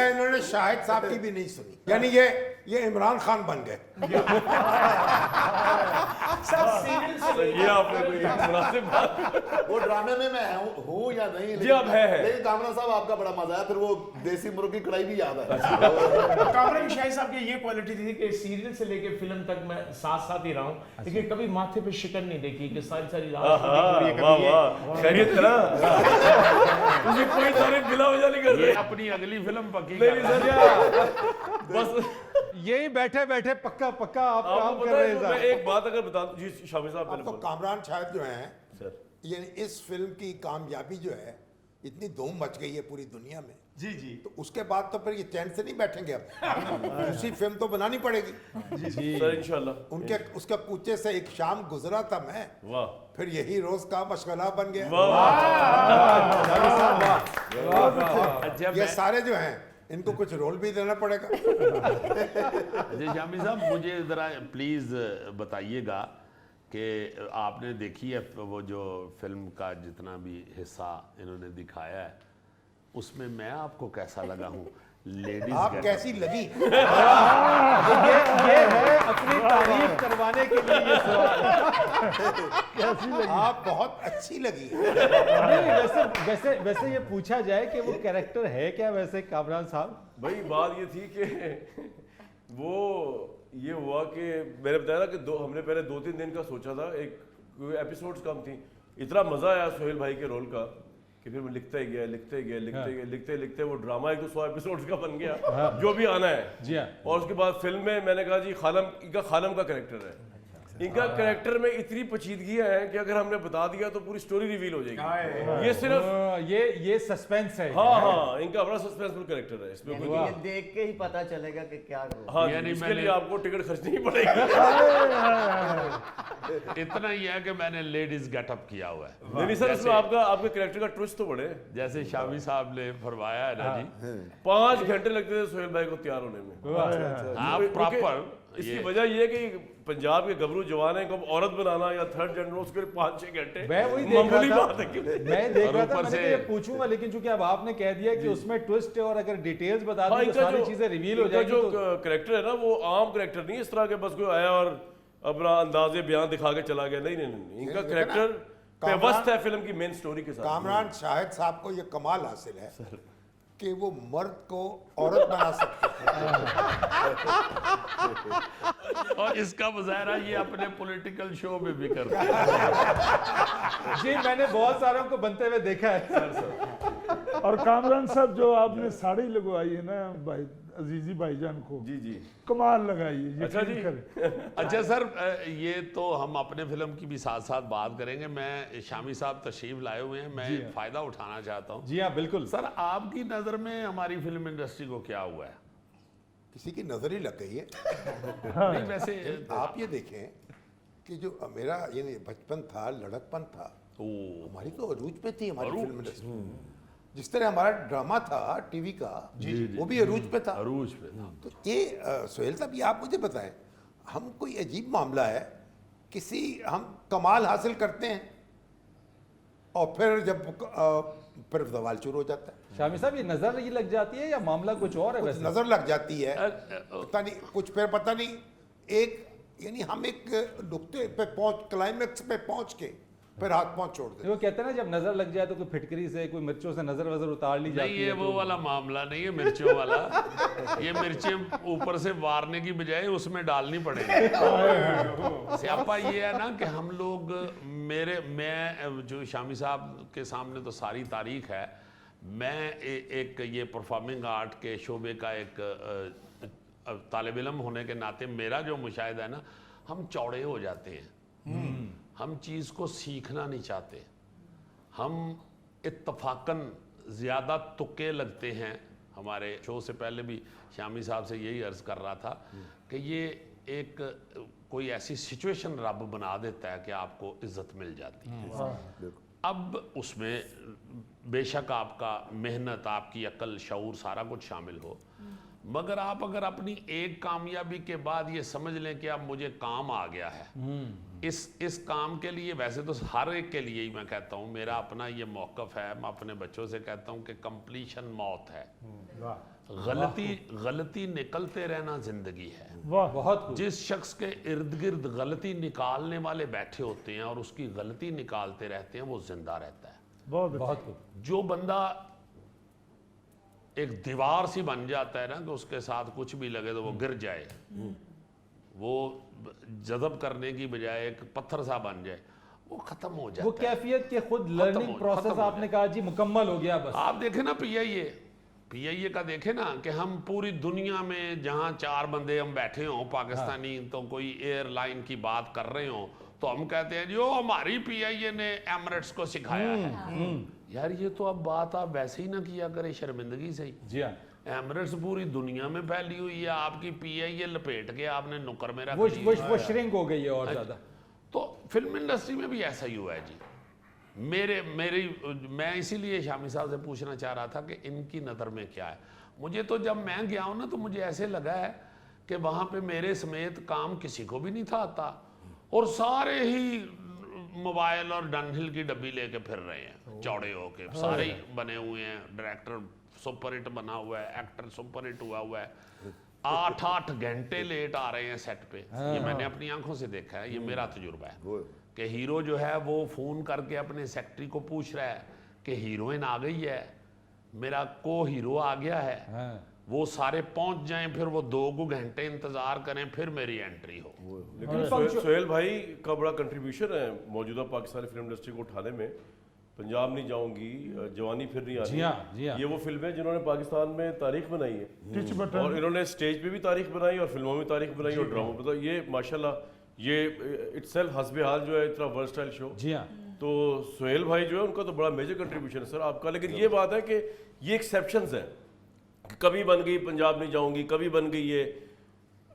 D: इन्होंने शाहिद साहब की भी नहीं सुनी, यानी ये इमरान खान बन गए।
F: ये आपने कोई मुनासिब बात।
C: वो ड्रामे में मैं हूँ या नहीं,
F: जी, अब है।
C: लेकिन कामरान साहब आपका बड़ा मजा है, फिर वो देसी मुर्गी कढ़ाई भी याद है।
E: कामरान शाहिद साहब की ये क्वालिटी थी कि सीरियल से लेके फिल्म तक मैं साथ साथ ही रहा हूँ, लेकिन कभी माथे पे शिकन नहीं देखी कि सारी रात
F: वाह वाह, खैरियत है ना? मुझे कोई तारीफ बिला वजह नहीं कर
B: ये
F: रहे।
B: अपनी अगली फिल्म पक्की
F: नहीं
B: कर
F: सर,
B: रहे हैं।
F: बस
A: यही बैठे बैठे पक्का आप काम
F: आपको
A: कर
F: पता
A: रहे
F: है, मैं
A: हैं।
F: एक बात अगर बता दूं जी शामी साहब,
D: अब तो कामरान शाहिद जो हैं,
F: सर
D: ये इस फिल्म की कामयाबी जो है, इतनी धूम मच गई है पूरी दुनिया में
E: जी जी।
D: तो उसके बाद तो फिर ये चैन से नहीं बैठेंगे अब, दूसरी फिल्म तो बनानी पड़ेगी।
F: सर इंशाल्लाह।
D: उनके उसके कूचे से एक शाम गुजरा था मैं,
F: वाह
D: फिर यही रोज का मशगला बन गया।
B: अच्छा
D: ये सारे जो हैं इनको कुछ रोल भी देना पड़ेगा।
B: अच्छा शामी साहब, मुझे ज़रा प्लीज़ बताइएगा कि आपने देखी है वो जो फिल्म का जितना भी हिस्सा इन्होंने दिखाया है, उसमें मैं आपको कैसा लगा हूँ? लेडीज
D: आप कैसी लगी?
A: ये है अपनी तारीफ करवाने के लिए ये सवाल।
D: आप बहुत अच्छी लगी।
A: नहीं, वैसे वैसे ये पूछा जाए कि वो कैरेक्टर है क्या वैसे कामरान साहब?
F: भाई बात ये थी कि वो ये हुआ कि मैंने बताया ना कि हमने पहले 2-3 दिन का सोचा था, एक एपिसोड्स कम थी, इतना मजा आया सोहेल भाई के रोल का कि फिर मैं लिखते लिखते वो ड्रामा एक तो 100 एपिसोड्स का बन गया, जो भी आना है।
A: जी हाँ।
F: और उसके बाद फिल्म में मैंने कहा जी खानम का कैरेक्टर है, इनका कैरेक्टर में इतनी पेचीदगियां हैं कि अगर हमने बता दिया तो पूरी स्टोरी रिवील हो जाएगी। ये सिर्फ
A: ये सस्पेंस है।
F: हाँ इनका बड़ा सस्पेंसफुल कैरेक्टर है इसमें।
G: यानी कि ये देख के ही पता चलेगा कि क्या करो।
F: हाँ
B: यानी
F: इसके
B: मैंने-
F: लिए आपको टिकट खर्चनी पड़ेगी।
B: इतना ही है कि मैंने लेडीज गेटअप किया हुआ है।
F: नहीं सर, इसमें आपके कैरेक्टर का ट्विस्ट तो बड़े।
B: जैसे शामी साहब ने फरमाया है ना जी,
F: 5 घंटे लगते थे सोहेल भाई को तैयार होने में।
B: हाँ
F: क्योंकि
B: प्रॉपर
F: इसकी वजह ये है कि पंजाब के गबरू जवान को औरत बनाना या थर्ड जेंडर, उसके लिए 5-6 घंटे
A: मैं वही देख
F: मामूली
A: रहा
F: बात है
A: था,
F: कि-
A: मैं देख
B: और
A: रहा था,
B: ऊपर
A: मैंने
B: से-
A: कहा ये पूछूंगा, लेकिन चूंकि अब आपने कह दिया कि उसमें ट्विस्ट है और अगर डिटेल्स बता
F: हाँ,
A: दी तो
F: इनका
A: सारी
F: जो-
A: चीजें रिवील हो
F: इनका
A: जाएगी।
F: जो
A: तो
F: कैरेक्टर है ना वो आम कैरेक्टर नहीं, इस तरह के बस कोई आया और अपना अंदाजे बयान दिखा के चला गया। नहीं इनका
D: देखा
F: कैरेक्टर
D: ना,
F: पेवस्त है फिल्म की मेन स्टोरी के साथ।
D: कामरान शाहिद साहब को ये कमाल हासिल है कि वो मर्द को औरत बना सकते
B: और इसका मुजाहरा ये अपने पॉलिटिकल शो में भी करते हैं।
A: जी मैंने बहुत सारों को बनते हुए देखा है।
H: और कामरान साहब जो आपने साड़ी लगवाई है ना भाई अजीजी भाईजान को,
F: जी
H: कमाल लगाई है।
F: अच्छा जी।
B: अच्छा सर, ये तो हम अपने फिल्म की भी साथ साथ बात करेंगे। मैं शामी साहब तशरीफ लाए हुए हैं, मैं फायदा उठाना चाहता हूँ।
A: जी हाँ बिल्कुल।
B: सर आपकी नज़र में हमारी फिल्म इंडस्ट्री को क्या हुआ है?
D: किसी की नजर ही लग गई है।
B: नहीं वैसे
D: आप ये देखें कि जो मेरा ये बचपन था, लड़कपन था, हमारी तो अरूज पे थी हमारी फिल्म इंडस्ट्री। जिस तरह हमारा ड्रामा था टीवी का, वो भी अरूज पे था।
B: अरूज पे था।
D: तो ये सोहेल साहब ये आप मुझे बताएं, हम कोई अजीब मामला है, हम कमाल हासिल करते हैं और फिर जब फिर सवाल शुरू हो जाता है।
A: शामी साहब ये नजर ये लग जाती है या मामला कुछ और है?
D: कुछ
A: वैसे
D: नजर लग जाती है, पता नहीं कुछ, फिर पता नहीं एक यानी हम एक नुक्ते पे क्लाइमेक्स पे पहुंच के फिर हाथ पांव छोड़ देते।
A: वो कहते हैं ना जब नजर लग जाए तो कोई फिटकरी से कोई मिर्चों से नजर वजर उतार ली जाती
B: नहीं
A: है।
B: ये वो वाला मामला नहीं है मिर्चों वाला। ये मिर्चें ऊपर से वारने की बजाय उसमें डालनी पड़ेगी। स्यापा ये है ना कि हम लोग मैं जो शामी साहब के सामने तो सारी तारीख है, मैं एक ये परफॉर्मिंग आर्ट के शोबे का एक तालिब इल्म होने के नाते मेरा जो मुशाहिदा है ना, हम चौड़े हो जाते हैं। हम चीज़ को सीखना नहीं चाहते, हम इत्तफाकन ज़्यादा तुक्के लगते हैं। हमारे शो से पहले भी शामी साहब से यही अर्ज़ कर रहा था कि ये एक कोई ऐसी सिचुएशन रब बना देता है कि आपको इज्जत मिल जाती है। अब उसमें बेशक आपका मेहनत, आपकी अकल, शऊर सारा कुछ शामिल हो, मगर आप अगर अपनी एक कामयाबी के बाद ये समझ लें कि अब मुझे काम आ गया है, इस काम के लिए, वैसे तो हर एक के लिए ही मैं कहता हूँ, मेरा अपना ये मौक़िफ़ है, मैं अपने बच्चों से कहता हूँ कि कंप्लीशन मौत है, गलती निकलते रहना जिंदगी है।
H: वाह
A: बहुत कुछ।
B: जिस शख्स के इर्द गिर्द गलती निकालने वाले बैठे होते हैं और उसकी गलती निकालते रहते हैं, वो जिंदा रहता है।
H: बहुत
A: बहुत कुछ।
B: जो बंदा एक दीवार सी बन जाता है ना कि उसके साथ कुछ भी लगे तो वो गिर जाए, वो जज़ब करने की बजाय एक पत्थर सा बन जाए, वो खत्म हो जाता
A: वो
B: है।
A: कैफियत के खुद लर्निंग प्रोसेस
B: खत्म हो
A: आपने कहा जी मुकम्मल हो गया बस।
B: आप देखें ना पीआईए का देखें ना कि हम पूरी दुनिया में जहां 4 बंदे हम बैठे हों पाकिस्तानी, तो कोई एयरलाइन की बात कर रहे हो तो हम कहते हैं जो हमारी पीआईए ने एमिरेट्स को सिखाया है। यार ये तो अब बात आप वैसे ही ना किया करें, शर्मिंदगी से ही।
A: जी हाँ,
B: एमरेट्स पूरी दुनिया में फैली हुई है, आपकी पीआई ये लपेट के आपने नुक्कर में रख
A: वो
B: दी।
A: वो श्रिंक हो गई है और ज्यादा।
B: तो फिल्म इंडस्ट्री में भी ऐसा ही हुआ है जी। मैं इसीलिए शामी साहब से पूछना चाह रहा था कि इनकी नज़र में क्या है। मुझे तो जब मैं गया हूँ ना तो मुझे ऐसे लगा है कि वहाँ पे मेरे समेत काम किसी को भी नहीं था आता, और सारे ही मोबाइल और डनहिल की डब्बी लेके फिर रहे हैं चौड़े होके, सारे ही बने हुए हैं। डायरेक्टर सुपर हिट बना हुआ है, एक्टर सुपर हिट हुआ है, 8-8 घंटे लेट आ रहे हैं सेट पे। ये मैंने अपनी आंखों से देखा है, ये मेरा तजुर्बा है कि हीरो जो है वो फोन करके अपने सेक्रेटरी को पूछ रहा है कि हीरोइन आ गई है, मेरा को हीरो आ गया है, वो सारे पहुंच जाएं, फिर वो 2 घंटे इंतजार करें, फिर मेरी एंट्री हो।
F: लेकिन सोहेल भाई का बड़ा कंट्रीब्यूशन है मौजूदा पाकिस्तानी फिल्म इंडस्ट्री को उठाने में। पंजाब नहीं जाऊंगी, जवानी फिर नहीं आती,
A: जी हाँ, जी हाँ।
F: ये वो फिल्म है जिन्होंने पाकिस्तान में तारीख बनाई है,
H: टिच बटन
F: और इन्होंने स्टेज पे भी तारीख बनाई और फिल्मों में तारीख बनाई और ड्रामों में। तो ये माशाल्लाह ये इटसेल्फ हस्बे हाल जो है इतना वर्सटाइल शो।
A: जी हाँ,
F: तो सोहेल भाई जो है उनका तो बड़ा मेजर कंट्रीब्यूशन है सर आपका। लेकिन ये बात है कि ये एक्सेप्शंस हैं, कभी बन गई पंजाब नहीं जाऊंगी, कभी बन गई ये,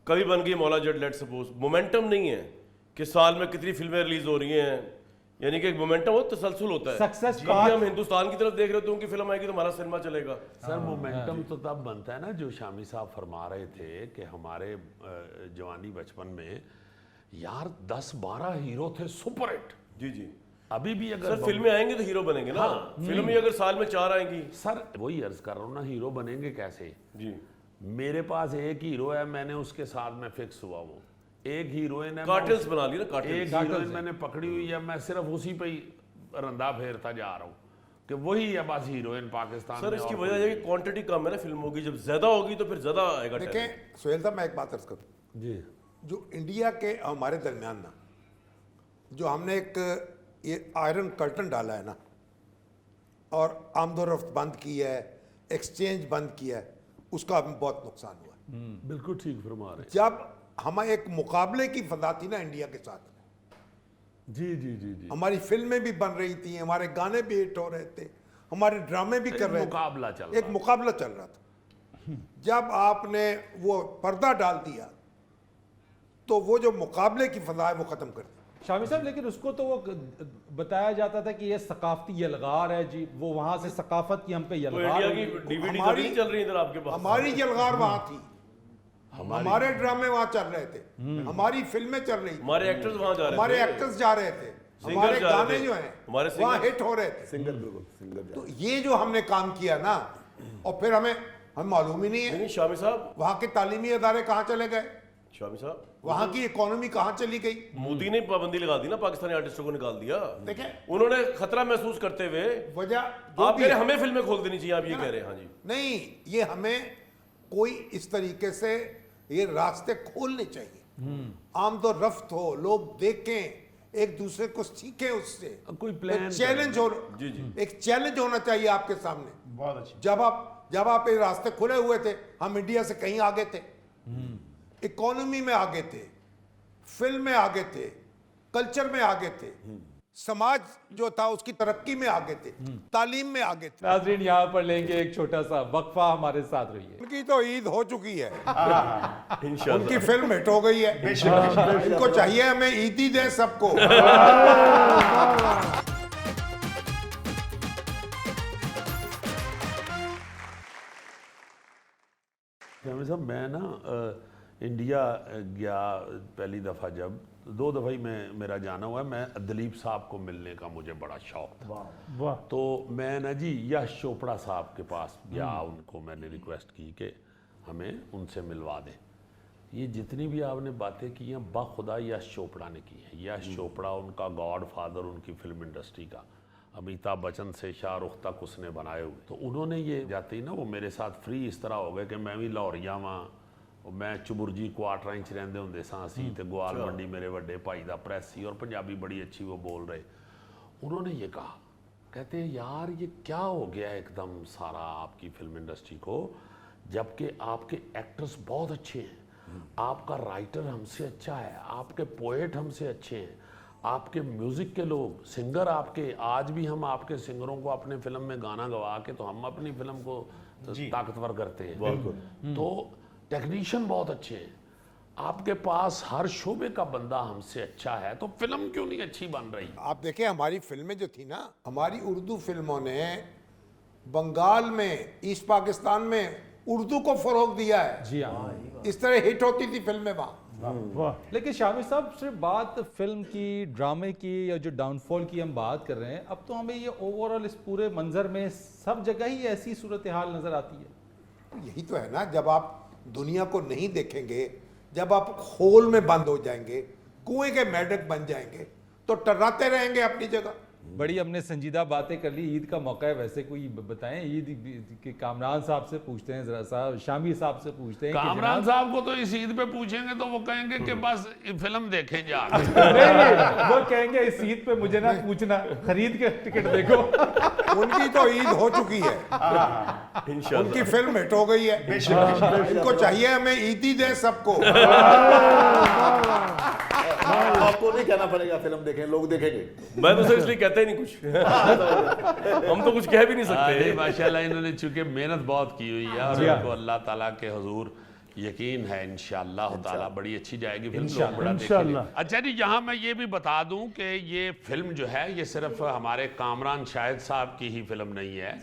F: कभी बन गई Maula Jatt, let suppose. Momentum नहीं है कि साल में कितनी फिल्में रिलीज हो रही हैं, यानी कि एक मोमेंटम हो, तसलसल होता है।
A: Success
F: कभी हम हिंदुस्तान की तरफ देख रहे होते हैं, उनकी फिल्म आएगी तो हमारा सिनेमा चलेगा।
B: सर मोमेंटम तो तब बनता है ना, जो शामी साहब फरमा रहे थे कि हमारे जवानी बचपन में यार 10-12 हीरो थे सुपर हिट।
F: जी जी
B: अभी भी अगर
F: सर फिल्में आएंगी तो हीरो बनेंगे ना। फिल्म ही अगर साल में 4 आएंगी।
B: सर वही अर्ज कर रहा हूँ ना, हीरो बनेंगे कैसे?
F: जी
B: मेरे पास एक हीरो है, मैंने उसके साथ में फिक्स हुआ, वो एक हीरोइन है,
F: कार्टल्स बना ली ना, कार्टल्स।
B: एक हीरोइन मैंने पकड़ी हुई है, मैं सिर्फ उसी पे ही रंदा फेरता जा रहा हूँ कि वही है बस हीरोइन पाकिस्तान
F: सर
B: में।
F: इसकी
B: और
F: वजह है कि क्वांटिटी कम है ना फिल्मों की, जब ज्यादा होगी तो फिर ज्यादा आएगा।
D: देखें सोहेल साहब, मैं एक बात अर्ज करूँ,
B: जी
D: जो इंडिया के हमारे दरमियान ना जो हमने एक ये आयरन कर्टन डाला है ना, और आमदोरफ्त बंद की है, एक्सचेंज बंद किया है, उसका हमें बहुत नुकसान हुआ है।
B: बिल्कुल ठीक फरमा रहे हैं।
D: जब हम एक मुकाबले की फजा थी ना इंडिया के साथ,
B: जी जी जी जी,
D: हमारी फिल्में भी बन रही थी, हमारे गाने भी हिट हो रहे थे, हमारे ड्रामे भी कर रहे थे,
B: मुकाबला चल
D: एक मुकाबला चल रहा था। जब आपने वो पर्दा डाल दिया तो वो जो मुकाबले की फजा है वो खत्म कर दी।
A: शामी साहब, लेकिन उसको तो वो बताया जाता था कि ये सकाफती यलगार है जी, वो वहां से सकाफत की हम पे
F: तो
A: यलगार
F: इंडिया
A: हो
F: की
A: गई।
F: डीवीडी
D: हमारी-
F: नहीं चल रही इधर आपके पास।
D: हमारी यलगार वहां थी, हमारे ड्रामे वहां चल रहे थे, हमारी फिल्में चल रही थी,
F: हमारे एक्टर्स वहां जा रहे
D: हमारे
F: थे,
D: एक्टर्स जा रहे थे,
F: Singers
D: हमारे
F: जा रहे
D: गाने
F: थे,
D: जो हैं
F: हमारे
D: वहां
F: singers-
D: हिट हो रहे थे।
C: सिंगर, बिल्कुल सिंगर।
D: तो ये जो हमने काम किया ना, और फिर हमें मालूम ही नहीं है
F: लेकिन शामी साहब,
D: वहां के तालीमी अदारे कहाँ चले गए,
F: शामी साहब,
D: वहां की इकोनॉमी कहाँ चली गई।
F: मोदी ने पाबंदी लगा दी ना, पाकिस्तानी आर्टिस्टों को निकाल दिया।
D: देखें
F: उन्होंने खतरा महसूस करते हुए
D: वजह जो
F: आप
D: भी
F: कह रहे
D: है।
F: हमें फिल्में खोल देनी चाहिए, आप ये कह रहे हैं। हाँ जी,
D: नहीं, ये हमें कोई इस तरीके से ये रास्ते खोलने चाहिए, आमदोरफ्त हो, लोग देखें, एक दूसरे को सीखें उससे,
B: कोई प्लान
D: चैलेंज हो,
F: जी, जी।
D: एक चैलेंज होना चाहिए आपके सामने।
E: बहुत अच्छी।
D: जब आप ये रास्ते खुले हुए थे, हम इंडिया से कहीं आगे थे, इकोनॉमी में आगे थे, फिल्म में आगे थे, कल्चर में आगे थे, समाज जो था उसकी तरक्की में आगे थे, तालीम में आगे थे।
A: नाजरीन, यहाँ पर लेंगे एक छोटा सा वक्फा, हमारे साथ रहिए।
D: उनकी तो ईद हो चुकी है,
F: इंशाल्लाह।
D: उनकी फिल्म हिट हो गई है, इनको चाहिए हमें ईदी दें सबको।
B: शामी साहब, मैं ना इंडिया गया पहली दफ़ा, जब 2 दफ़ा ही मेरा जाना हुआ है। मैं दिलीप साहब को मिलने का मुझे बड़ा शौक था।
H: वाह,
B: तो मैं ना जी यश चोपड़ा साहब के पास गया, उनको मैंने रिक्वेस्ट की कि हमें उनसे मिलवा दें। ये जितनी भी आपने बातें की हैं बाखुदा यश चोपड़ा ने की हैं। यश चोपड़ा उनका गॉड फादर उनकी फिल्म इंडस्ट्री का, अमिताभ बच्चन से शाहरुख तक उसने बनाए हुए। तो उन्होंने ये जाते ही ना वो मेरे साथ फ्री इस तरह हो गए कि मैं भी लाहौरिया वहाँ, मैं चुबुरजी क्वार्टर इंच रहंदे होंदे सां असीं ते गोआल मंडी मेरे वड्डे भाई दा प्रैस सी, और पंजाबी बड़ी अच्छी वो बोल रहे। उन्होंने ये कहा, कहते हैं यार ये क्या हो गया एकदम सारा आपकी फिल्म इंडस्ट्री को, जबकि आपके एक्टर्स बहुत अच्छे हैं, आपका राइटर हमसे अच्छा है, आपके पोएट हमसे अच्छे हैं, आपके म्यूजिक के लोग, सिंगर आपके, आज भी हम आपके सिंगरों को अपने फिल्म में गाना गवा के तो हम अपनी फिल्म को ताकतवर करते हैं। तो टेक्नीशियन बहुत अच्छे हैं, आपके पास हर शोबे का बंदा हमसे अच्छा है, तो फिल्म क्यों नहीं अच्छी बन रही?
D: आप देखें हमारी फिल्में जो थी ना, हमारी उर्दू फिल्मों ने बंगाल में, ईस्ट पाकिस्तान में उर्दू को फरोग दिया है।
A: जी हाँ।
D: इस तरह हिट होती थी फिल्में वहाँ।
H: वाह।
A: लेकिन शामी साहब सिर्फ बात फिल्म की, ड्रामे की या जो डाउनफॉल की हम बात कर रहे हैं, अब तो हमें ये ओवरऑल इस पूरे मंजर में सब जगह ही ऐसी सूरत हाल नजर आती है।
D: यही तो है ना, जब आप दुनिया को नहीं देखेंगे, जब आप होल में बंद हो जाएंगे, कुएं के मेंढक बन जाएंगे, तो टर्राते रहेंगे अपनी जगह।
A: बड़ी हमने संजीदा बातें कर ली, ईद का मौका है, वैसे कोई बताएं ईद के कामरान साहब से पूछते हैं जरा सा, शामी साहब से पूछते हैं कि
B: कामरान
A: जनाब-
B: साहब को तो इस ईद पे पूछेंगे तो वो कहेंगे कि बस फिल्म देखें जा
A: नहीं, वो कहेंगे इस ईद पे मुझे ना पूछना, खरीद के टिकट देखो।
D: उनकी तो ईद हो चुकी है,
F: इंशाल्लाह।
D: उनकी फिल्म हिट हो गई है। इनको चाहिए हमें ईदी दे सबको।
C: आपको नहीं कहना पड़ेगा फिल्म देखें, लोग देखेंगे।
F: मैं तो सर इसलिए कहता ही नहीं कुछ। हम तो कुछ कह भी नहीं सकते।
B: माशाल्लाह इन्होंने चूंकि मेहनत बहुत की हुई है और
A: जी हाँ।
B: उनको अल्लाह ताला के हुजूर यकीन है इंशाअल्लाह ताला बड़ी अच्छी जाएगी फिल्म, लोग
A: इंशाअल्लाह।
B: बड़ा देखेंगे।
H: इंशाअल्लाह।
B: अच्छा जी, यहाँ मैं ये भी बता दूं कि ये फिल्म जो है ये सिर्फ हमारे कामरान शाहिद साहब की ही फिल्म नहीं है,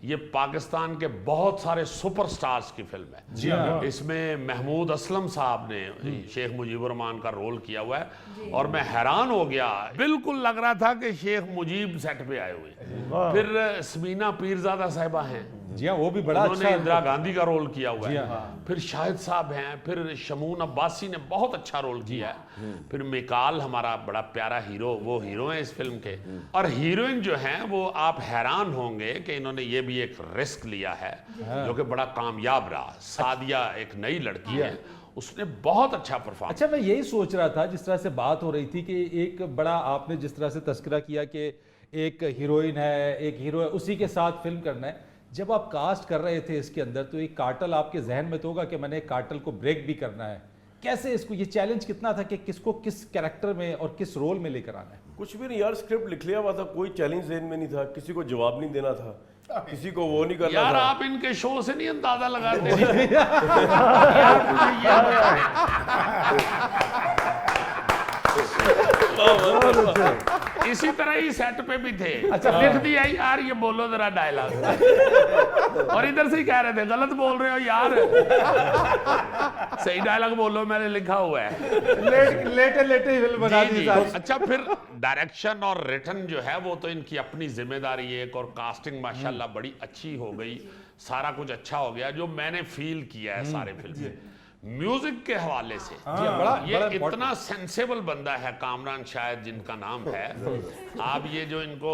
B: ये पाकिस्तान के बहुत सारे सुपरस्टार्स की फिल्म
A: जी
B: है।
A: हाँ।
B: इसमें महमूद असलम साहब ने शेख मुजीबुर रहमान का रोल किया हुआ है और मैं हैरान हो गया, बिल्कुल लग रहा था कि शेख मुजीब सेट पे आए हुए हैं। फिर समीना पीरजादा साहिबा हैं,
A: जी हाँ, वो भी बड़ा
B: उन्होंने
A: अच्छा
B: इंदिरा गांधी का रोल किया हुआ
A: जी
B: है।
A: हाँ।
B: फिर शाहिद साहब हैं, फिर शमून अब्बासी ने बहुत अच्छा रोल किया है, फिर मिकाल हमारा बड़ा प्यारा हीरो, वो हीरो हैं इस फिल्म के, और हीरोइन जो हैं वो आप हैरान होंगे कि इन्होंने ये भी एक रिस्क लिया है जो कि बड़ा कामयाब रहा। सादिया एक नई लड़की है, उसने बहुत अच्छा परफॉर्म।
A: अच्छा, मैं यही सोच रहा था जिस तरह से बात हो रही थी कि एक बड़ा, आपने जिस तरह से तस्करा किया कि एक हीरोइन है, एक हीरो है, उसी के साथ फिल्म करना है। जब आप कास्ट कर रहे थे इसके अंदर तो एक कार्टल आपके जहन में तो होगा कि मैंने एक कार्टल को ब्रेक भी करना है। कैसे इसको, ये चैलेंज कितना था कि किसको किस कैरेक्टर में और किस रोल में लेकर आना है?
F: कुछ भी नहीं यार, स्क्रिप्ट लिख लिया हुआ था, कोई चैलेंज ज़हन में नहीं था, किसी को जवाब नहीं देना था, किसी को वो नहीं करना
B: यार
F: था।
B: आप इनके शो से नहीं अंदाजा लगाते। इसी तरह ही सेट पे भी थे। अच्छा, लिख दिया यार ये बोलो जरा डायलॉग, और इधर से ही कह रहे थे गलत बोल रहे हो यार, सही डायलॉग बोलो, मैंने लिखा हुआ है।
A: लेटे लेटे ही फिल्म बना
B: जी,
A: दी
B: जी।
A: साहब।
B: अच्छा, फिर डायरेक्शन और रिटर्न जो है वो तो इनकी अपनी जिम्मेदारी है, और कास्टिंग माशाल्लाह बड़ी अच्छी हो गई, सारा कुछ अच्छा हो गया जो मैंने फील किया है सारे फिल्म में। म्यूजिक के हवाले से ये इतना सेंसेबल बंदा है कामरान शायद जिनका नाम है, आप ये जो इनको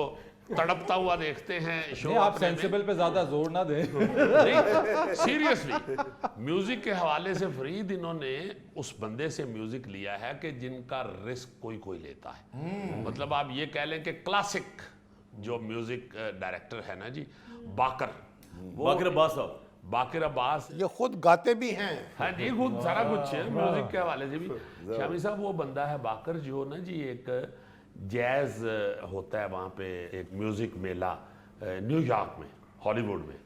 B: तड़पता हुआ देखते हैं शो,
A: आप सेंसिबल पे ज्यादा जोर ना दें।
B: नहीं सीरियसली, म्यूजिक के हवाले से फरीद इन्होंने उस बंदे से म्यूजिक लिया है कि जिनका रिस्क कोई कोई लेता है। मतलब आप ये कह लें कि क्लासिक जो म्यूजिक डायरेक्टर है ना जी, बाकर
F: अब्बास साहब,
B: बाकर अब्बास,
D: ये खुद गाते भी हैं।
B: हाँ जी, खुद सारा कुछ है म्यूजिक के हवाले से भी। शामी साहब वो बंदा है बाकर जो ना जी, एक जैज होता है वहाँ पे, एक म्यूजिक मेला न्यूयॉर्क में, हॉलीवुड में,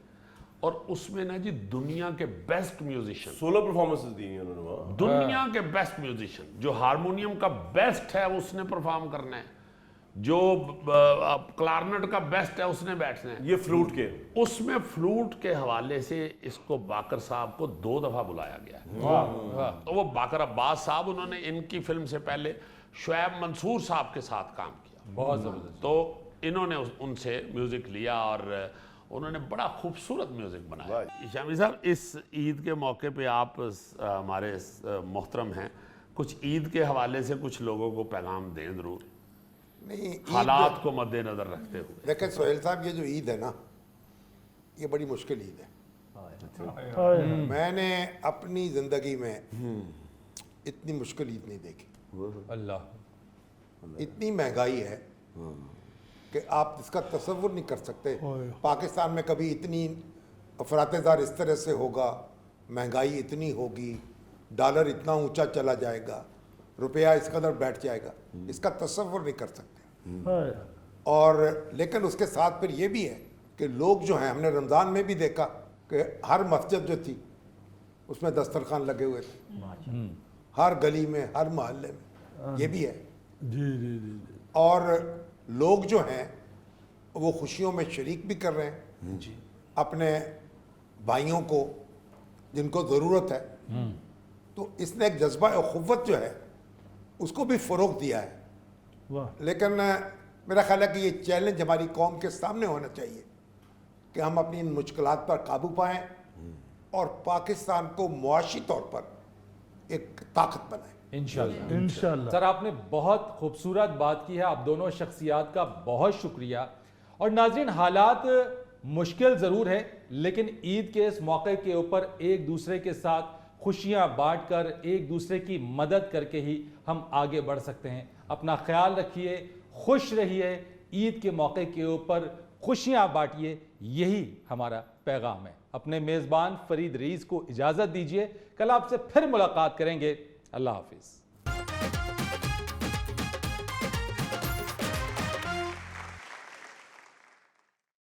B: और उसमें ना जी दुनिया के बेस्ट म्यूजिशियन,
F: 16 परफॉर्मेंसेस दी हैं उन्होंने वहाँ।
B: दुनिया के बेस्ट म्यूजिशियन, जो हारमोनियम का बेस्ट है उसने परफॉर्म करना है, जो क्लारनेट का बेस्ट है उसने बैठना है।
F: ये फ्लूट के,
B: उसमें फ्लूट के हवाले से इसको बाकर साहब को 2 दफा बुलाया गया है। तो वो बाकर अब्बास साहब, उन्होंने इनकी फिल्म से पहले शुएब मंसूर साहब के साथ काम किया,
A: बहुत जबरदस्त।
B: तो इन्होंने उनसे म्यूजिक लिया और उन्होंने बड़ा खूबसूरत म्यूजिक बनाया। शामी साहब, इस ईद के मौके पे आप हमारे मोहतरम हैं, कुछ ईद के हवाले से कुछ लोगों को पैगाम दें जरूर,
D: नहीं, ईद-
B: हालात को मद्देनजर रखते हुए।
D: देखें सोहेल साहब, ये जो ईद है ना, ये बड़ी मुश्किल ईद है। मैंने अपनी जिंदगी में इतनी मुश्किल ईद नहीं देखी।
A: अल्लाह,
D: इतनी महंगाई है कि आप इसका तसव्वुर नहीं कर सकते। पाकिस्तान में कभी इतनी अफरातेदार इस तरह से होगा, महंगाई इतनी होगी, डॉलर इतना ऊंचा चला जाएगा, रुपया इस कदर बैठ जाएगा, इसका तसव्वुर नहीं कर सकते।
H: हाय।
D: और लेकिन उसके साथ फिर ये भी है कि लोग जो हैं, हमने रमज़ान में भी देखा कि हर मस्जिद जो थी उसमें दस्तरखान लगे हुए थे, हर गली में, हर मोहल्ले में, ये भी है।
H: जी जी जी जी।
D: और लोग जो हैं वो खुशियों में शरीक भी कर रहे हैं जी, अपने भाइयों को जिनको ज़रूरत है। तो इसने एक जज्बा उख़्वत जो है उसको भी फ़रोग़ दिया है।
H: वाह।
D: लेकिन मेरा ख्याल है कि ये चैलेंज हमारी कौम के सामने होना चाहिए कि हम अपनी इन मुश्किलात पर काबू पाएं और पाकिस्तान को मुआशी तौर पर एक ताकत बनाएं।
A: इंशाल्लाह।
H: इंशाल्लाह।
A: सर, आपने बहुत खूबसूरत बात की है, आप दोनों शख्सियात का बहुत शुक्रिया। और नाज़रीन, हालात मुश्किल ज़रूर है, लेकिन ईद के इस मौके के ऊपर एक दूसरे के साथ खुशियां बांटकर, एक दूसरे की मदद करके ही हम आगे बढ़ सकते हैं। अपना ख्याल रखिए, खुश रहिए, ईद के मौके के ऊपर खुशियां बांटिए, यही हमारा पैगाम है। अपने मेज़बान फरीद रईस को इजाज़त दीजिए, कल आपसे फिर मुलाकात करेंगे। अल्लाह हाफिज़।